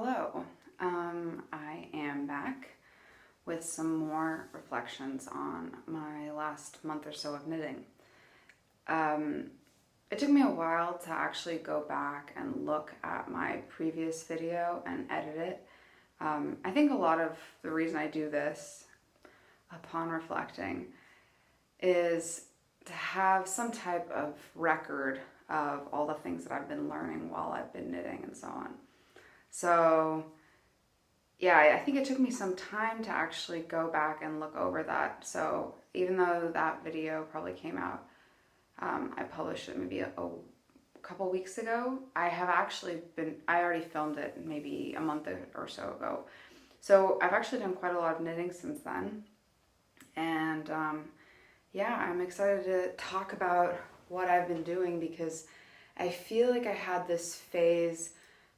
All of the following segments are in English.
Hello, I am back with some more reflections on my last month or so of knitting. It took me a while to actually go back and look at my previous video and edit it. I think a lot of the reason I do this upon reflecting is to have some type of record of all the things that I've been learning while I've been knitting and so on. So yeah, I think it took me some time to actually go back and look over that. So even though that video probably came out, I published it maybe a couple weeks ago, I already filmed it maybe a month or so ago. So I've actually done quite a lot of knitting since then. And yeah, I'm excited to talk about what I've been doing because I feel like I had this phase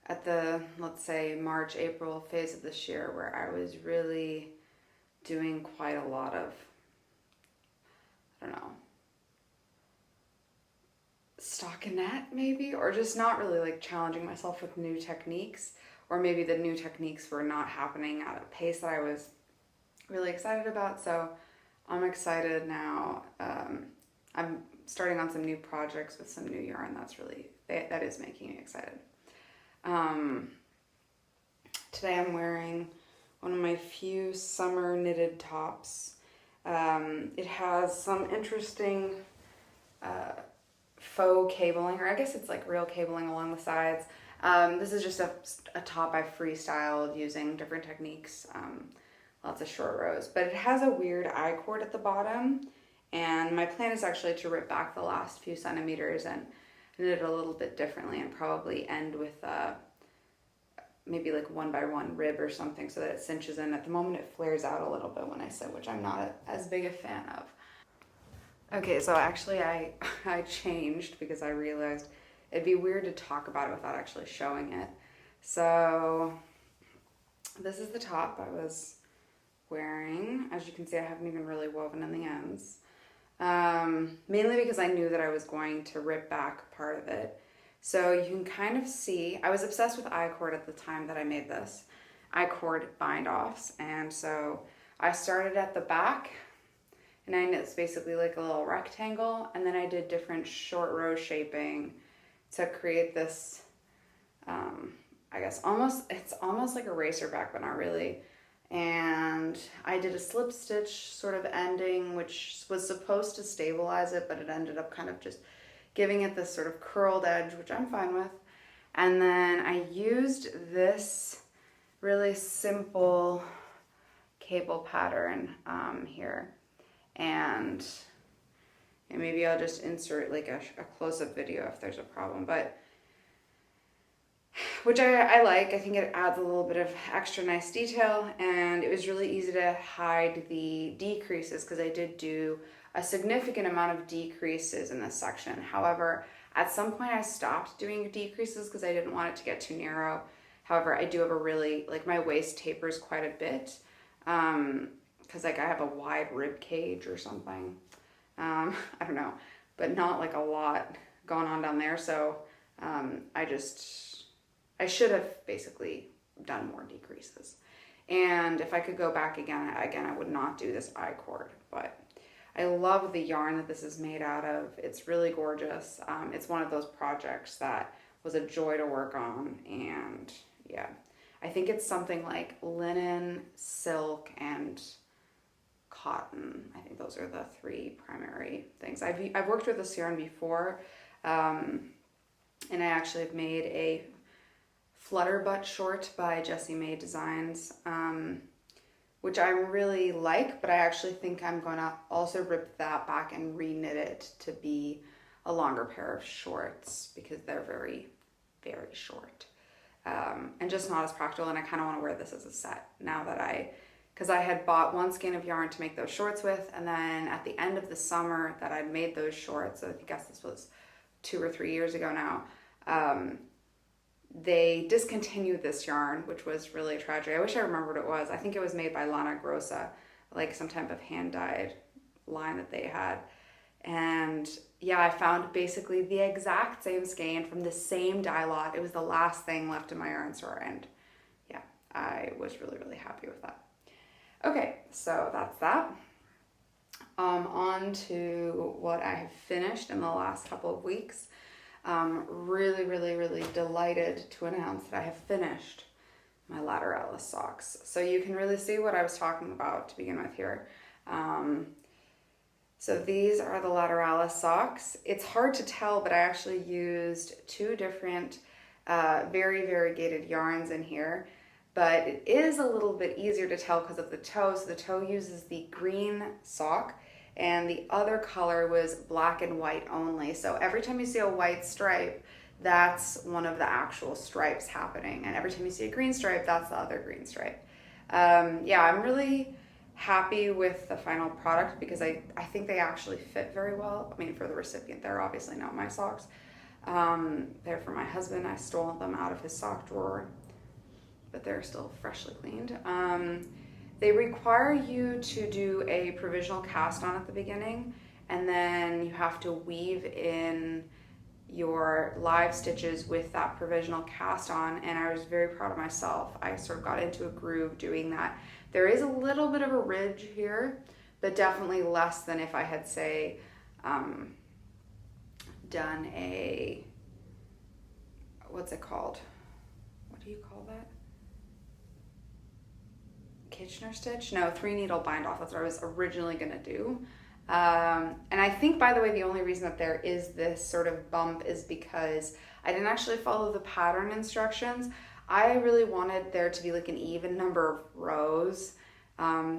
at the, let's say, March, April phase of this year where I was really doing quite a lot of, I don't know, stockinette maybe, or just not really like challenging myself with new techniques, or maybe the new techniques were not happening at a pace that I was really excited about. So I'm excited now. I'm starting on some new projects with some new yarn. That is making me excited. Today I'm wearing one of my few summer knitted tops. It has some interesting faux cabling, or I guess it's like real cabling along the sides. This is just a top I freestyled using different techniques, lots of short rows, but it has a weird I-cord at the bottom, and my plan is actually to rip back the last few centimeters and knit it a little bit differently and probably end with maybe like 1x1 rib or something so that it cinches in. At the moment it flares out a little bit when I sew, which I'm not as big a fan of. Okay, so actually I changed because I realized it'd be weird to talk about it without actually showing it. So this is the top I was wearing. As you can see, I haven't even really woven in the ends. Mainly because I knew that I was going to rip back part of it. So you can kind of see, I was obsessed with I-cord at the time that I made this. I-cord bind-offs, and so I started at the back, and I knit basically like a little rectangle, and then I did different short row shaping to create this, I guess it's almost like a racer back, but not really. And I did a slip stitch sort of ending, which was supposed to stabilize it, but it ended up kind of just giving it this sort of curled edge, which I'm fine with. And then I used this really simple cable pattern here. And maybe I'll just insert like a close-up video if there's a problem, but which I like. I think it adds a little bit of extra nice detail, and it was really easy to hide the decreases because I did do a significant amount of decreases in this section. However, at some point I stopped doing decreases because I didn't want it to get too narrow. However, I do have a really, like, my waist tapers quite a bit because like I have a wide rib cage or something. I don't know, but not like a lot going on down there. So I should have basically done more decreases. And if I could go back again, I would not do this I-cord, but I love the yarn that this is made out of. It's really gorgeous. It's one of those projects that was a joy to work on, and yeah, I think it's something like linen, silk, and cotton. I think those are the three primary things. I've worked with this yarn before, and I actually have made a flutter butt short by Jessie May Designs, which I really like, but I actually think I'm gonna also rip that back and re-knit it to be a longer pair of shorts because they're very, very short, and just not as practical. And I kind of want to wear this as a set now that because I had bought one skein of yarn to make those shorts with, and then at the end of the summer that I'd made those shorts, so I guess this was 2 or 3 years ago now, they discontinued this yarn, which was really tragic. I wish I remembered what it was. I think it was made by Lana Grossa, like some type of hand-dyed line that they had. And yeah, I found basically the exact same skein from the same dye lot. It was the last thing left in my yarn store, and I was really, really happy with that. Okay, so that's that. On to what I have finished in the last couple of weeks. Really, really, really delighted to announce that I have finished my lateralis socks. So you can really see what I was talking about to begin with here. So these are the lateralis socks. It's hard to tell, but I actually used two different very variegated yarns in here. But it is a little bit easier to tell because of the toe. So the toe uses the green sock, and the other color was black and white only. So every time you see a white stripe, that's one of the actual stripes happening. And every time you see a green stripe, that's the other green stripe. Yeah, I'm really happy with the final product because I think they actually fit very well. I mean, for the recipient, they're obviously not my socks. They're for my husband. I stole them out of his sock drawer, but they're still freshly cleaned. They require you to do a provisional cast on at the beginning, and then you have to weave in your live stitches with that provisional cast on, and I was very proud of myself. I sort of got into a groove doing that. There is a little bit of a ridge here, but definitely less than if I had, say, done a, what's it called? What do you call that? Kitchener stitch? No, 3-needle bind off. That's what I was originally gonna do. And I think, by the way, the only reason that there is this sort of bump is because I didn't actually follow the pattern instructions. I really wanted there to be like an even number of rows,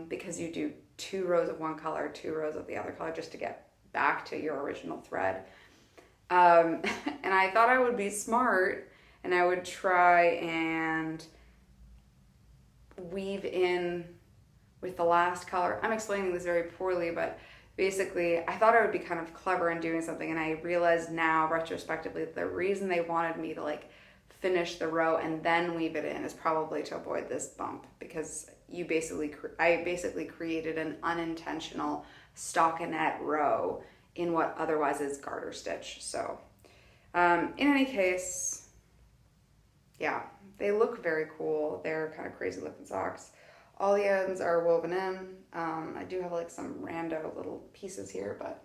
because you do 2 rows of one color, 2 rows of the other color, just to get back to your original thread. And I thought I would be smart and I would try and weave in with the last color. I'm explaining this very poorly, but basically I thought I would be kind of clever in doing something, and I realized now retrospectively that the reason they wanted me to like finish the row and then weave it in is probably to avoid this bump, because I basically created an unintentional stockinette row in what otherwise is garter stitch. So in any case, yeah, they look very cool. They're kind of crazy looking socks. All the ends are woven in. I do have like some rando little pieces here, but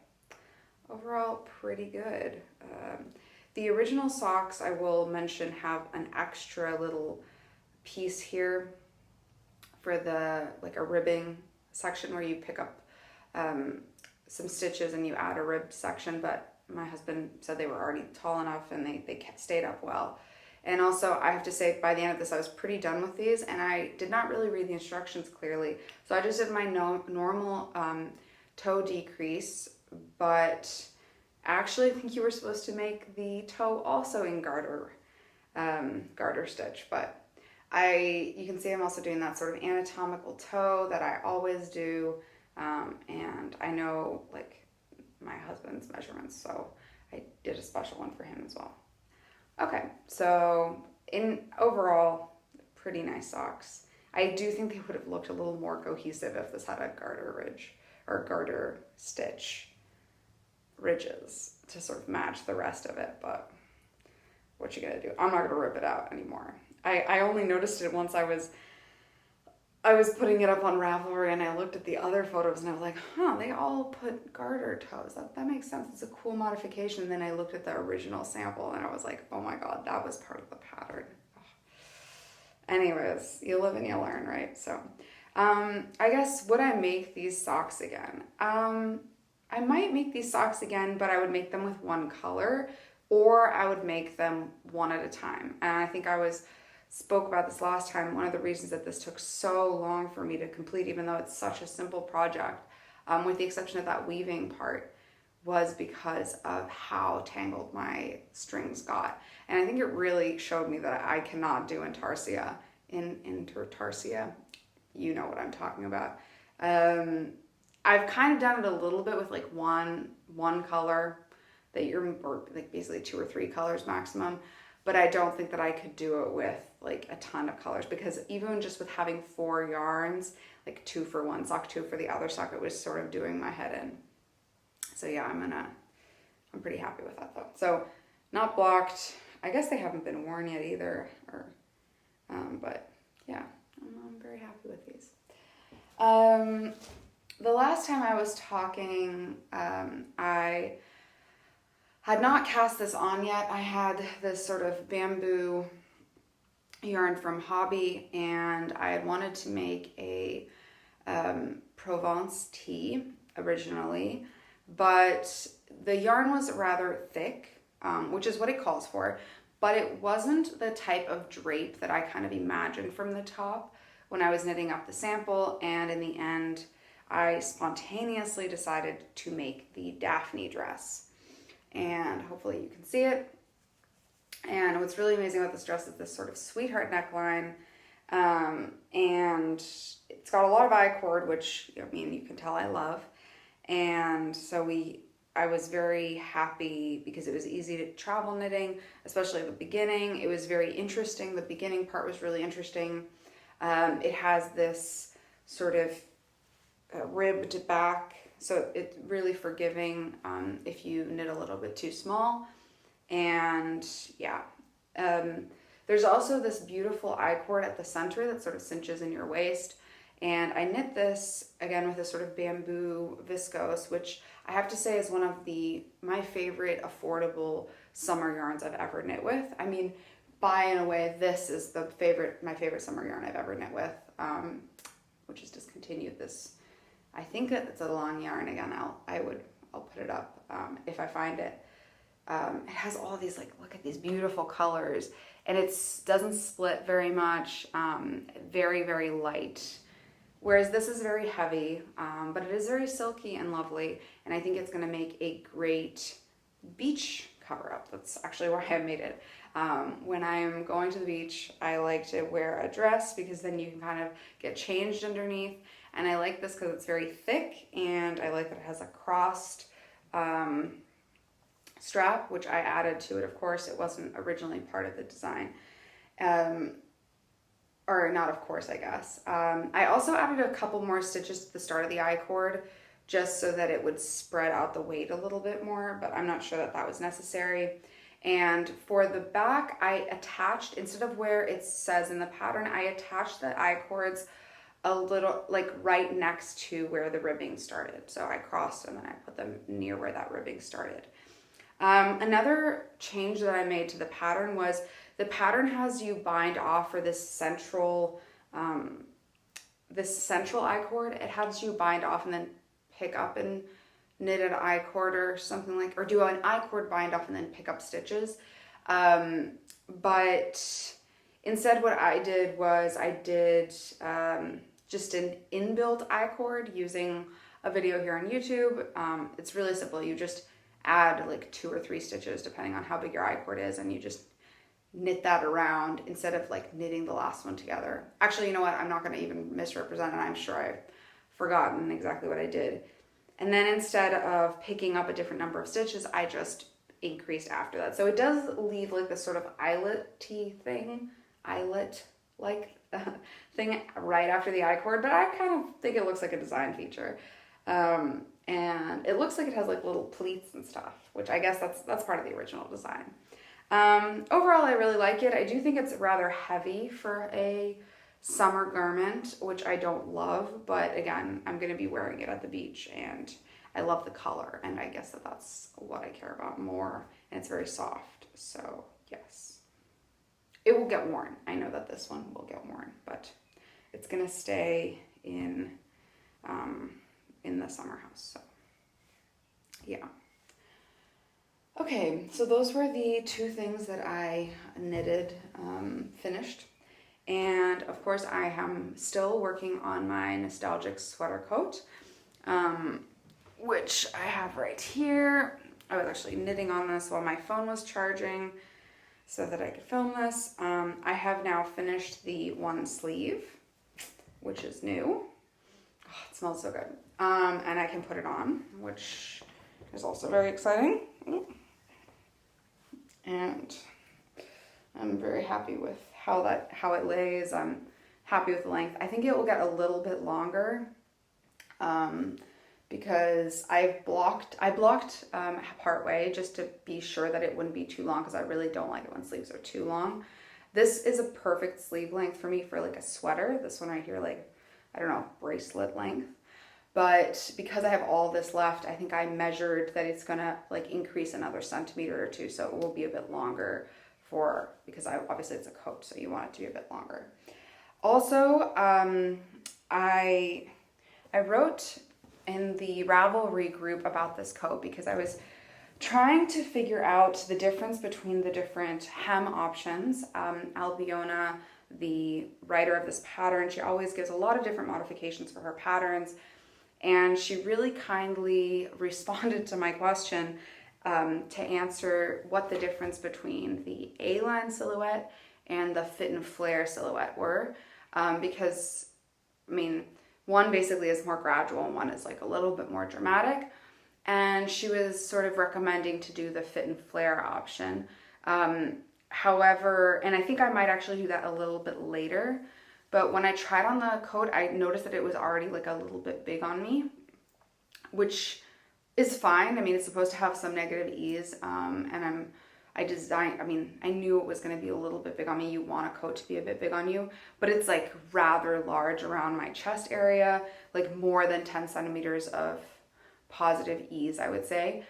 overall pretty good. The original socks, I will mention, have an extra little piece here for the, like a ribbing section where you pick up some stitches and you add a rib section, but my husband said they were already tall enough and they stayed up well. And also, I have to say, by the end of this, I was pretty done with these, and I did not really read the instructions clearly. So I just did my normal toe decrease, but actually I think you were supposed to make the toe also in garter stitch. But you can see I'm also doing that sort of anatomical toe that I always do, and I know like my husband's measurements, so I did a special one for him as well. Okay, so overall, pretty nice socks. I do think they would have looked a little more cohesive if this had a garter ridge or garter stitch ridges to sort of match the rest of it, but what you gonna do? I'm not gonna rip it out anymore. I only noticed it once I was putting it up on Ravelry, and I looked at the other photos and I was like, they all put garter toes. That makes sense. It's a cool modification. And then I looked at the original sample and I was like, oh my God, that was part of the pattern. Anyways, you live and you learn, right? So I guess, would I make these socks again? I might make these socks again, but I would make them with one color, or I would make them one at a time. And I think I spoke about this last time. One of the reasons that this took so long for me to complete, even though it's such a simple project, with the exception of that weaving part, was because of how tangled my strings got. And I think it really showed me that I cannot do intarsia. Intertarsia, you know what I'm talking about. I've kind of done it a little bit with like one color, or like basically 2 or 3 colors maximum. But I don't think that I could do it with like a ton of colors, because even just with having 4 yarns, like 2 for one sock, 2 for the other sock, it was sort of doing my head in. So yeah, I'm pretty happy with that though. So not blocked. I guess they haven't been worn yet either, but yeah. The last time I was talking, I had not cast this on yet. I had this sort of bamboo yarn from Hobby, and I had wanted to make a Provence tee originally, but the yarn was rather thick, which is what it calls for, but it wasn't the type of drape that I kind of imagined from the top when I was knitting up the sample, and in the end, I spontaneously decided to make the Daphne dress, and hopefully you can see it. And what's really amazing about this dress is this sort of sweetheart neckline, and it's got a lot of I-cord, which, I mean, you can tell I love. And so I was very happy because it was easy to travel knitting, especially at the beginning. It was very interesting. The beginning part was really interesting. It has this sort of ribbed back, so it's really forgiving if you knit a little bit too small. And yeah, there's also this beautiful I-cord at the center that sort of cinches in your waist. And I knit this again with a sort of bamboo viscose, which I have to say is one of my favorite affordable summer yarns I've ever knit with. I mean, by and away, this is my favorite summer yarn I've ever knit with, which is discontinued. This, I think it's a long yarn. Again, I'll put it up if I find it. It has all these, like, look at these beautiful colors, and it doesn't split very much, very, very light. Whereas this is very heavy, but it is very silky and lovely, and I think it's going to make a great beach cover-up. That's actually why I made it. When I'm going to the beach, I like to wear a dress because then you can kind of get changed underneath, and I like this because it's very thick, and I like that it has a crossed strap, which I added to it, of course. It wasn't originally part of the design. Or not, of course, I guess. I also added a couple more stitches to the start of the I-cord just so that it would spread out the weight a little bit more, but I'm not sure that was necessary. And for the back, I attached, instead of where it says in the pattern, I attached the I-cords a little, like, right next to where the ribbing started. So I crossed and then I put them near where that ribbing started. Another change that I made to the pattern was the pattern has you bind off for this central I-cord. It has you bind off and then pick up and knit an I-cord or something or do an I-cord bind off and then pick up stitches. But instead what I did was just an inbuilt I-cord using a video here on YouTube. It's really simple. You just add like 2 or 3 stitches depending on how big your I-cord is, and you just knit that around instead of like knitting the last one together. Actually, you know what? I'm not going to even misrepresent it. I'm sure I've forgotten exactly what I did. And then instead of picking up a different number of stitches, I just increased after that. So it does leave like this sort of eyelet-like thing right after the I-cord, but I kind of think it looks like a design feature. And it looks like it has like little pleats and stuff, which I guess that's part of the original design. Overall, I really like it. I do think it's rather heavy for a summer garment, which I don't love, but again, I'm going to be wearing it at the beach, and I love the color, and I guess that's what I care about more, and it's very soft, so yes. It will get worn. I know that this one will get worn, but it's going to stay in the summer house, so yeah. Okay, so those were the 2 things that I knitted, finished. And of course I am still working on my nostalgic sweater coat, which I have right here. I was actually knitting on this while my phone was charging so that I could film this. I have now finished the one sleeve, which is new. Oh, it smells so good. And I can put it on, which is also very exciting. And I'm very happy with how it lays. I'm happy with the length. I think it will get a little bit longer because I blocked partway just to be sure that it wouldn't be too long, because I really don't like it when sleeves are too long. This is a perfect sleeve length for me for like a sweater. This one right here, like, I don't know, bracelet length. But because I have all this left, I think I measured that it's gonna like increase another centimeter or two, so it will be a bit longer because obviously it's a coat, so you want it to be a bit longer. Also, I wrote in the Ravelry group about this coat because I was trying to figure out the difference between the different hem options. Albiona, the writer of this pattern, she always gives a lot of different modifications for her patterns, and she really kindly responded to my question to answer what the difference between the A-line silhouette and the fit and flare silhouette were, because, I mean, one basically is more gradual and one is like a little bit more dramatic, and she was sort of recommending to do the fit and flare option. However, and I think I might actually do that a little bit later, but when I tried on the coat, I noticed that it was already like a little bit big on me, which is fine. I mean, it's supposed to have some negative ease, and I knew it was going to be a little bit big on me. You want a coat to be a bit big on you, but it's like rather large around my chest area, like more than 10 centimeters of positive ease, I would say.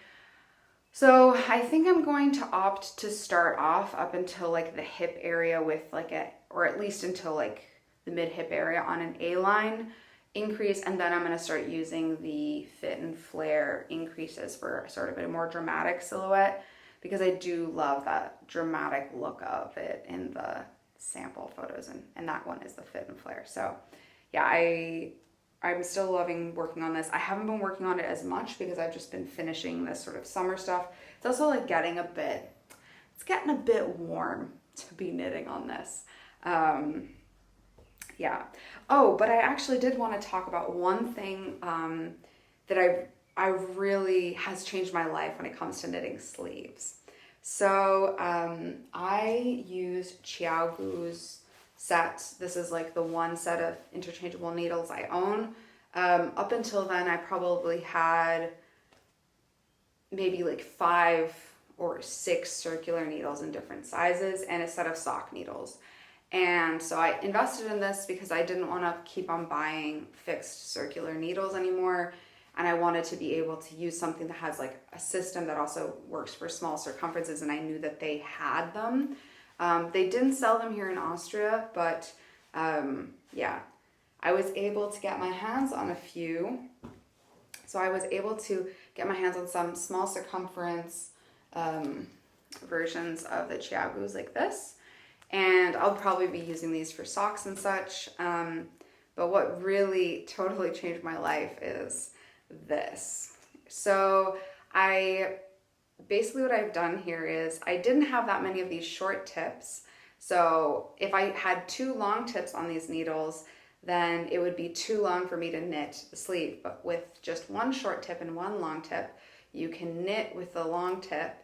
So I think I'm going to opt to start off up until like the hip area with or at least until like the mid hip area on an A-line increase, and then I'm going to start using the fit and flare increases for sort of a more dramatic silhouette, because I do love that dramatic look of it in the sample photos, and that one is the fit and flare. So yeah, I'm still loving working on this. I haven't been working on it as much because I've just been finishing this sort of summer stuff. It's also like getting a bit warm to be knitting on this. Yeah. Oh, but I actually did want to talk about one thing that I really has changed my life when it comes to knitting sleeves. So I used Chiaogu's set. This is like the one set of interchangeable needles I own. Up until then, I probably had maybe like 5 or 6 circular needles in different sizes and a set of sock needles. And so I invested in this because I didn't want to keep on buying fixed circular needles anymore. And I wanted to be able to use something that has like a system that also works for small circumferences. And I knew that they had them. They didn't sell them here in Austria, but yeah, I was able to get my hands on a few. So I was able to get my hands on some small circumference versions of the Chiaogus like this. And I'll probably be using these for socks and such. But what really totally changed my life is this. So basically what I've done here is I didn't have that many of these short tips. So if I had 2 long tips on these needles, then it would be too long for me to knit the sleeve. But with just 1 short tip and 1 long tip, you can knit with the long tip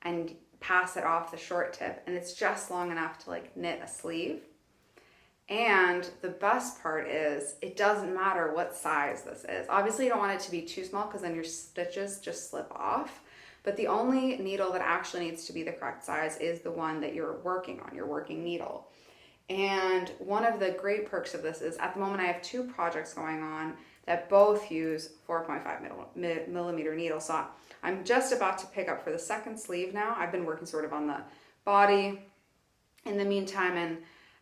and pass it off the short tip, and it's just long enough to like knit a sleeve. And the best part is it doesn't matter what size this is. Obviously you don't want it to be too small because then your stitches just slip off, but the only needle that actually needs to be the correct size is the one that you're working on, your working needle. And one of the great perks of this is at the moment I have 2 projects going on that both use 4.5 millimeter needle. So I'm just about to pick up for the second sleeve now. I've been working sort of on the body in the meantime,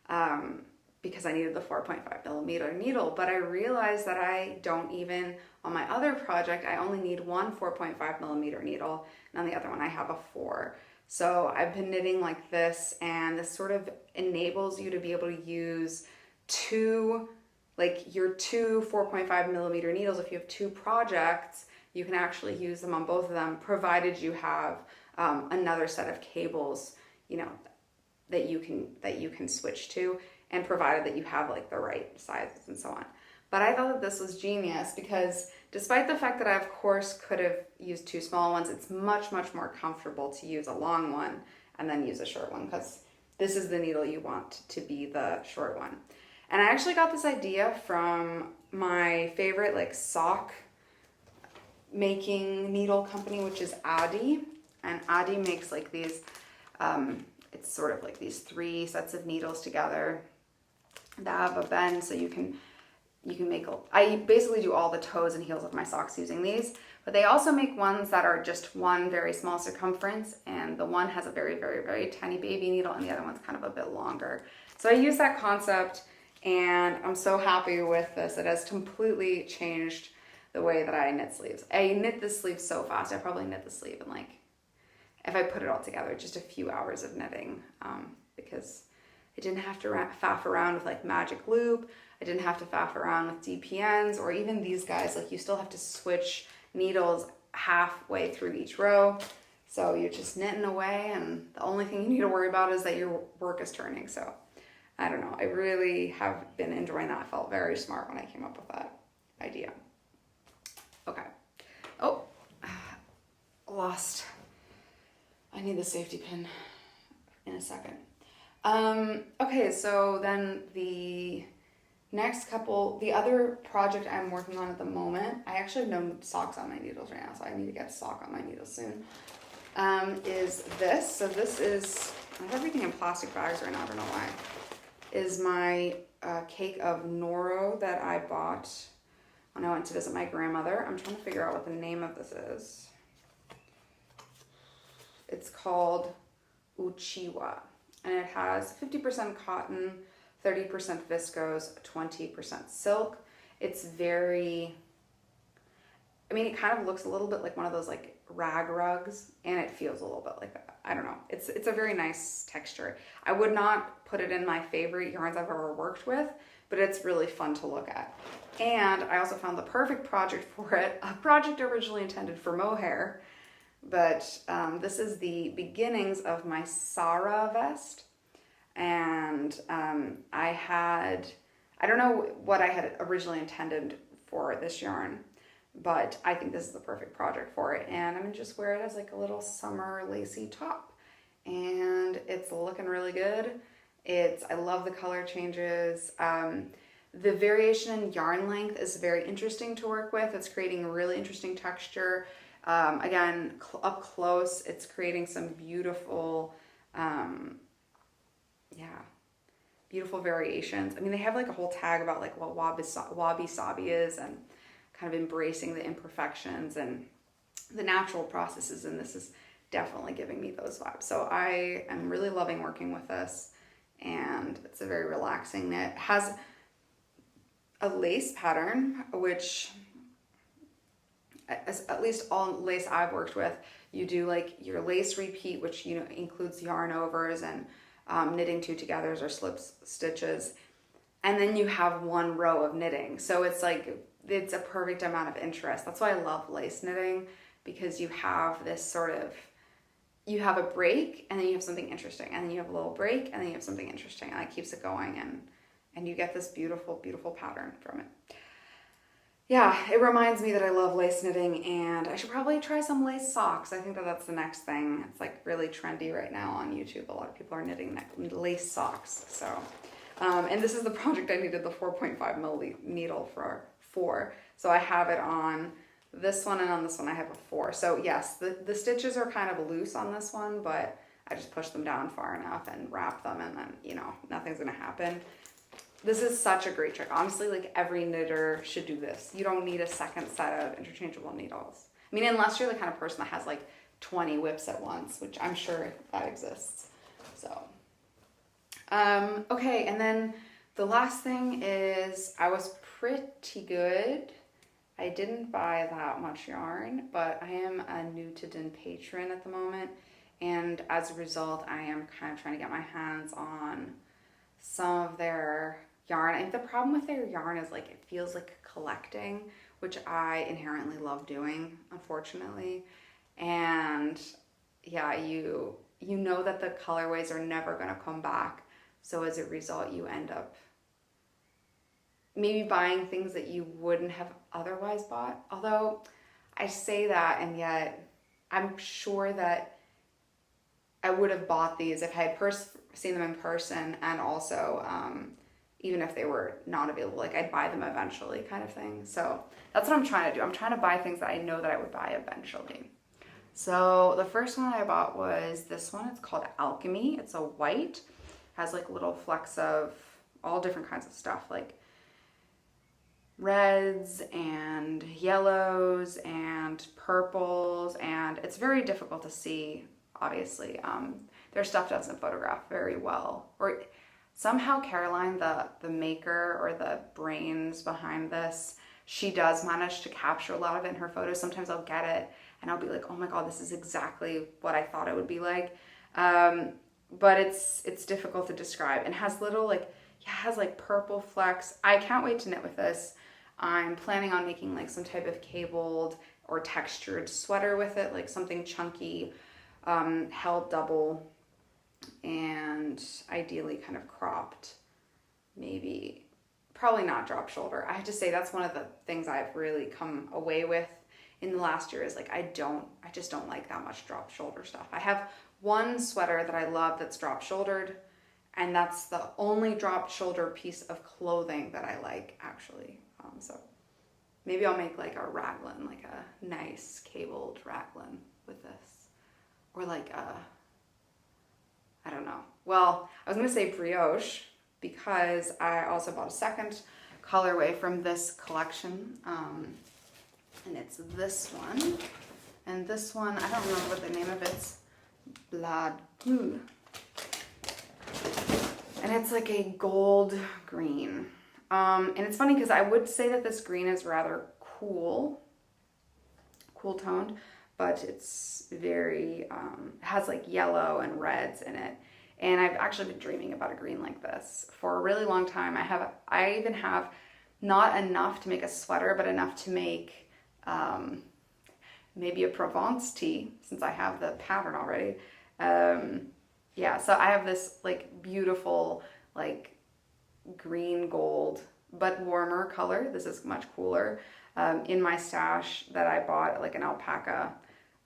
and because I needed the 4.5 millimeter needle, but I realized that I don't even, on my other project, I only need 1 4.5 millimeter needle, and on the other one I have a 4. So I've been knitting like this, and this sort of enables you to be able to use your 2 4.5 millimeter needles. If you have 2 projects, you can actually use them on both of them, provided you have another set of cables, that you can switch to, and provided that you have like the right sizes and so on. But I thought that this was genius because despite the fact that I of course could have used 2 small ones, it's much, much more comfortable to use a long one and then use a short one, because this is the needle you want to be the short one. And I actually got this idea from my favorite like sock making needle company, which is Adi. And Adi makes like these, it's sort of like these 3 sets of needles together that have a bend, so you can you can make, I basically do all the toes and heels of my socks using these, but they also make ones that are just one very small circumference, and the one has a very, very, very tiny baby needle, and the other one's kind of a bit longer. So I use that concept, and I'm so happy with this. It has completely changed the way that I knit sleeves. I knit this sleeve so fast. I probably knit the sleeve in like, if I put it all together, just a few hours of knitting, because I didn't have to faff around with like magic loop. I didn't have to faff around with DPNs, or even these guys, like you still have to switch needles halfway through each row. So you're just knitting away, and the only thing you need to worry about is that your work is turning. So I don't know, I really have been enjoying that. I felt very smart when I came up with that idea. Okay. Oh, lost. I need the safety pin in a second. Okay, so then the next couple, the other project I'm working on at the moment, I actually have no socks on my needles right now, so I need to get a sock on my needles soon, is this. So this is, I have everything in plastic bags right now, I don't know why, is my cake of Noro that I bought when I went to visit my grandmother. I'm trying to figure out what the name of this is. It's called Uchiwa, and it has 50% cotton, 30% viscose, 20% silk. It's very, I mean, it kind of looks a little bit like one of those like rag rugs, and it feels a little bit like that. I don't know. It's a very nice texture. I would not put it in my favorite yarns I've ever worked with, but it's really fun to look at. And I also found the perfect project for it, a project originally intended for mohair, but this is the beginnings of my Sarah vest. And I don't know what I had originally intended for this yarn, but I think this is the perfect project for it. And I'm gonna just wear it as like a little summer lacy top. And it's looking really good. I love the color changes. The variation in yarn length is very interesting to work with. It's creating a really interesting texture. Again, up close, it's creating some beautiful, beautiful variations. I mean, they have like a whole tag about like what wabi-sabi is, and kind of embracing the imperfections and the natural processes, and this is definitely giving me those vibes. So I am really loving working with this, and it's a very relaxing knit. It has a lace pattern, which at least all lace I've worked with, you do like your lace repeat, which includes yarn overs and knitting two togethers or slip stitches, and then you have one row of knitting. So it's like, it's a perfect amount of interest. That's why I love lace knitting, because you have this sort of, you have a break, and then you have something interesting, and then you have a little break, and then you have something interesting, and it keeps it going, and you get this beautiful, beautiful pattern from it. Yeah, it reminds me that I love lace knitting, and I should probably try some lace socks. I think that that's the next thing. It's like really trendy right now on YouTube. A lot of people are knitting lace socks. So, and this is the project I needed the 4.5 mil needle for. So I have it on this one, and on this one I have a 4. So yes, the stitches are kind of loose on this one, but I just push them down far enough and wrap them, and then, nothing's gonna happen. This is such a great trick. Honestly, like every knitter should do this. You don't need a second set of interchangeable needles. I mean, unless you're the kind of person that has like 20 whips at once, which I'm sure that exists. So, okay. And then the last thing is, I was pretty good. I didn't buy that much yarn, but I am a Nutiden patron at the moment. And as a result, I am kind of trying to get my hands on some of their yarn. And the problem with their yarn is like, it feels like collecting, which I inherently love doing, unfortunately. And yeah, you know that the colorways are never going to come back. So as a result, you end up maybe buying things that you wouldn't have otherwise bought. Although I say that, and yet I'm sure that I would have bought these if I had seen them in person, and also even if they were not available, like I'd buy them eventually, kind of thing. So that's what I'm trying to do. I'm trying to buy things that I know that I would buy eventually. So the first one I bought was this one. It's called Alchemy. It's a white, has like little flecks of all different kinds of stuff, like reds and yellows and purples, and it's very difficult to see, obviously. Their stuff doesn't photograph very well. Or somehow Caroline, the maker or the brains behind this, she does manage to capture a lot of it in her photos. Sometimes I'll get it and I'll be like, oh my God, this is exactly what I thought it would be like. But it's difficult to describe, and has little like, yeah, it has like purple flecks. I can't wait to knit with this. I'm planning on making like some type of cabled or textured sweater with it, like something chunky, held double, and ideally kind of cropped, maybe, probably not drop shoulder. I have to say that's one of the things I've really come away with in the last year is like, I just don't like that much drop shoulder stuff. I have one sweater that I love that's drop shouldered, and that's the only drop shoulder piece of clothing that I like, actually. So maybe I'll make like a raglan, like a nice cabled raglan with this. Or like I don't know. Well, I was going to say brioche because I also bought a second colorway from this collection. And it's this one. And this one, I don't remember what the name of it's. Blad Blue. And it's like a gold green. And it's funny because I would say that this green is rather cool toned, but it's very, has like yellow and reds in it. And I've actually been dreaming about a green like this for a really long time. I even have not enough to make a sweater, but enough to make maybe a Provence tee, since I have the pattern already. Yeah, so I have this like beautiful like green gold but warmer color. This is much cooler, in my stash that I bought like an alpaca.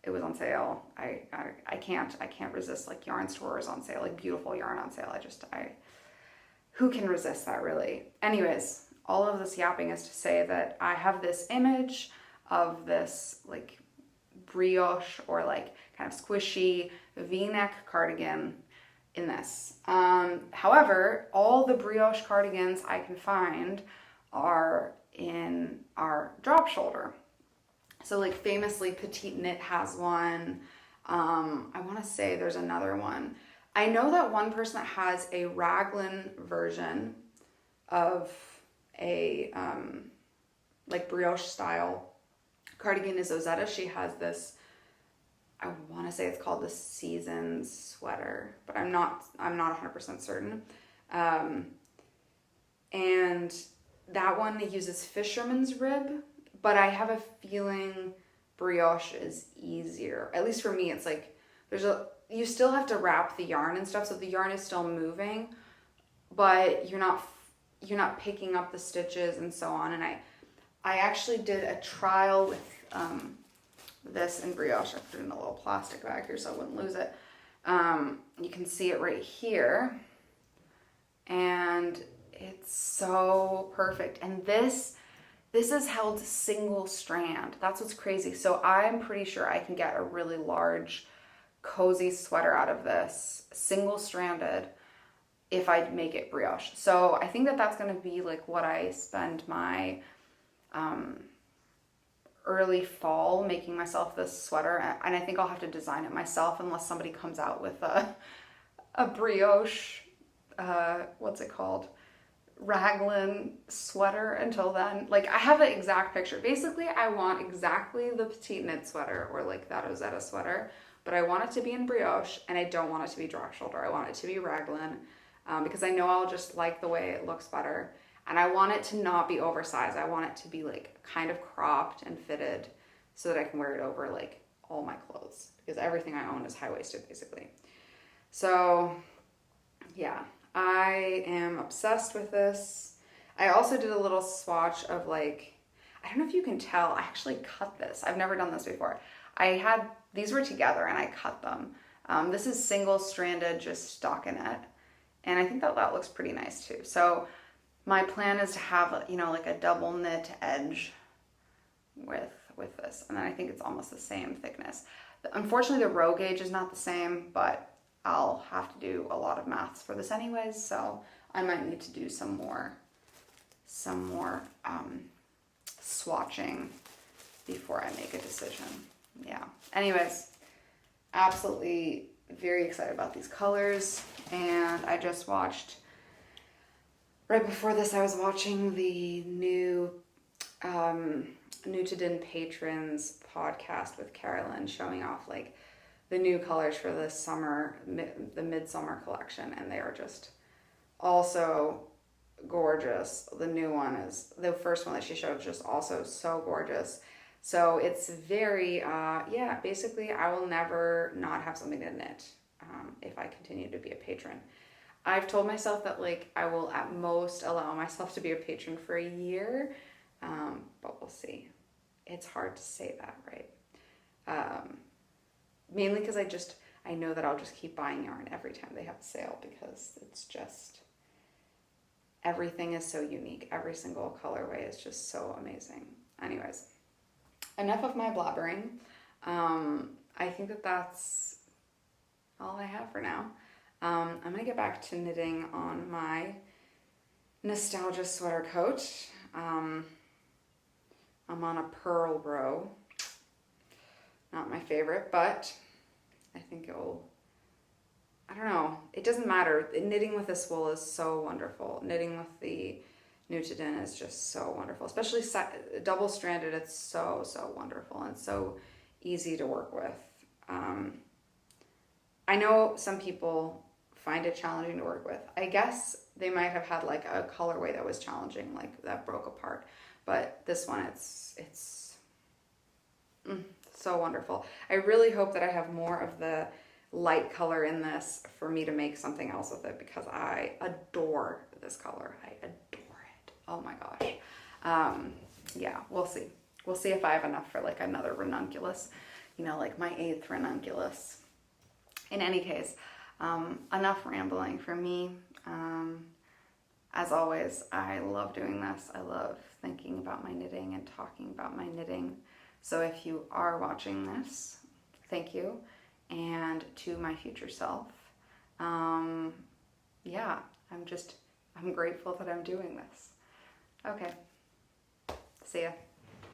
It was on sale. I can't resist like yarn stores on sale, like beautiful yarn on sale. Who can resist that, really? Anyways, all of this yapping is to say that I have this image of this like brioche or like kind of squishy V-neck cardigan in this. However, all the brioche cardigans I can find are drop shoulder. So like famously Petite Knit has one. I want to say there's another one. I know that one person that has a raglan version of a like brioche style cardigan is Ozetta. She has this, I want to say it's called the Seasons sweater, but I'm not 100% certain. And that one uses fisherman's rib, but I have a feeling brioche is easier. At least for me, it's like you still have to wrap the yarn and stuff, so the yarn is still moving, but you're not picking up the stitches and so on. And I actually did a trial with this in brioche. I put it in a little plastic bag here so I wouldn't lose it. You can see it right here, and it's so perfect. And this is held single strand. That's what's crazy. So I'm pretty sure I can get a really large cozy sweater out of this, single stranded, if I make it brioche. So I think that that's going to be like what I spend my early fall making myself this sweater. And I think I'll have to design it myself unless somebody comes out with a brioche, what's it called? Raglan sweater. Until then, like, I have an exact picture. Basically, I want exactly the Petite Knit sweater or like that Ozetta sweater, but I want it to be in brioche and I don't want it to be drop shoulder. I want it to be raglan, because I know I'll just like the way it looks better. And I want it to not be oversized. I want it to be like kind of cropped and fitted so that I can wear it over like all my clothes, because everything I own is high-waisted basically. So yeah, I am obsessed with this. I also did a little swatch of like, I don't know if you can tell, I actually cut this. I've never done this before. These were together and I cut them. This is single stranded, just stockinette. And I think that looks pretty nice too. So my plan is to have, like a double knit edge with this. And then I think it's almost the same thickness. Unfortunately, the row gauge is not the same, but I'll have to do a lot of maths for this anyways. So I might need to do some more swatching before I make a decision. Yeah. Anyways, absolutely very excited about these colors. And I just watched, right before this, I was watching the new Nutiden Patrons podcast with Carolyn, showing off like the new colors for this summer, the midsummer collection, and they are just also gorgeous. The new one is, the first one that she showed, just also so gorgeous. So it's very, yeah, basically I will never not have something to knit if I continue to be a patron. I've told myself that like I will at most allow myself to be a patron for a year, but we'll see. It's hard to say that, right? Mainly because I know that I'll just keep buying yarn every time they have a sale, because it's just, everything is so unique. Every single colorway is just so amazing. Anyways, enough of my blabbering. I think that that's all I have for now. I'm going to get back to knitting on my nostalgia sweater coat. I'm on a pearl row. Not my favorite, but I think it will, I don't know, it doesn't matter. Knitting with this wool is so wonderful. Knitting with the Nutiden is just so wonderful, especially double-stranded. It's so, so wonderful and so easy to work with. I know some people find it challenging to work with. I guess they might have had like a colorway that was challenging, like that broke apart. But this one, it's so wonderful. I really hope that I have more of the light color in this for me to make something else with it, because I adore this color. I adore it. Oh my gosh. Yeah, we'll see. We'll see if I have enough for like another ranunculus, you know, like my 8th ranunculus. In any case, enough rambling for me. As always, I love doing this. I love thinking about my knitting and talking about my knitting. So if you are watching this, thank you. And to my future self, yeah, I'm grateful that I'm doing this. Okay, see ya.